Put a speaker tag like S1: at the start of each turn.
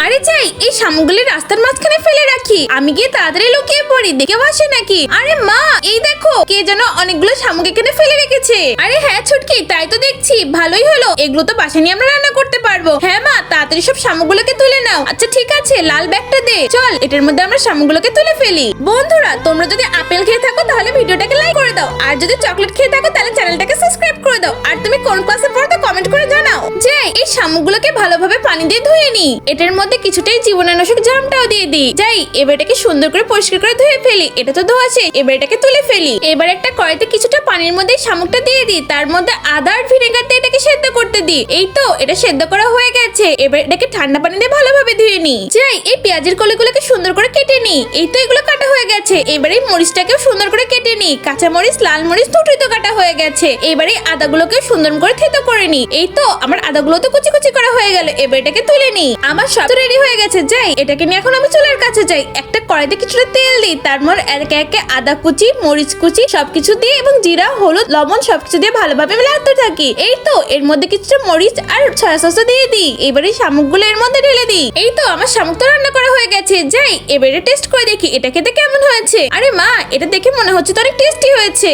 S1: আরে যাই, এই শামুকগুলি রাস্তার মাঝখানে ফেলে রাখি, আমি গিয়ে তাড়াতাড়ি লুকিয়ে পড়ি, দেখে আসে নাকি। আরে মা, এই দেখো কে যেন অনেকগুলো শামুক এখানে ফেলে রেখেছে। আরে হ্যাঁ ছুটকি, তাই তো দেখছি, ভালোই হলো, এগুলো তো বাসায় নিয়ে আমরা রান্না করতে পারবো। হ্যাঁ মা, তাড়াতাড়ি সব শামুকগুলোকে তুলে নাও। আচ্ছা ঠিক আছে, লাল ব্যাগটা দে, চল এটার মধ্যে আমরা শামুকগুলোকে তুলে ফেলি। বন্ধুরা, তোমরা যদি আপেল খেয়ে থাকো তাহলে ভিডিওটাকে লাইক করে দাও, আর যদি চকলেট খেয়ে থাকো তাহলে চ্যানেলটাকে সাবস্ক্রাইব করে দাও, আর তুমি কোন ক্লাসে পড়ো তা কমেন্ট করে জানাও। যাই, এই শামুকগুলোকে ভালোভাবে পানি দিয়ে ধুয়ে নি, এটার মধ্যে কিছুটাই জীবাণুনাশক জামটাও দিয়ে দিই। যাই, এবার এটাকে সুন্দর করে পরিষ্কার করে ধুয়ে ফেলি, এটা তো ধোয়া আছে, এবার এটাকে তুলে ফেলি। এবার একটা কড়াইতে কিছুটা পানির মধ্যে শামুকটা দিয়ে দিই, তার মধ্যে আদা আর ভিনেগার দিয়ে এটাকে সেদ্ধ করতে দিই। এই তো এটা সেদ্ধ করা হয়ে গেছে, এবার এটাকে ঠান্ডা পানি দিয়ে ভালোভাবে ধুয়ে নি। যাই, এই পেঁয়াজের কলিগুলোকে সুন্দর করে কেটে নি, এই তো এগুলো কাটা হয়ে গেছে। এবার এই মরিচটাকেও সুন্দর করে কেটে নি, কাঁচা মরিচ লাল মরিচ দুটোই তো কাটা হয়ে গেছে। এবারে আদাগুলোকে সুন্দর করে থেতো করে নি, এই তো আমার আদাগুলো তো কুচি কুচি করা হয়ে গেল। এবার এটাকে তুলে নি, আমার সব রেডি হয়ে গেছে। যাই, এটাকে নিয়ে এখন আমি চুলার কাছে যাই, একটা কড়াইতে কিছুটা তেল দিই, তারপর একে একে আদা কুচি মরিচ কুচি সবকিছু দিয়ে এবং জিরা হলুদ লবণ সবকিছু দিয়ে ভালোভাবে লাড়তে থাকি। এই তো এর মধ্যে কিছুটা মরিচ আর সয়া সস দিয়ে দিই, এবারে শামুকগুলো এর মধ্যে ঢেলে দিই। এই তো আমার শামুক তো রান্না করা হয়ে গেছে। যাই, এবারে টেস্ট করে দেখি এটা খেতে কেমন হয়েছে। আরে মা, এটা দেখে মনে হচ্ছে তো অনেক টেস্টি হয়েছে।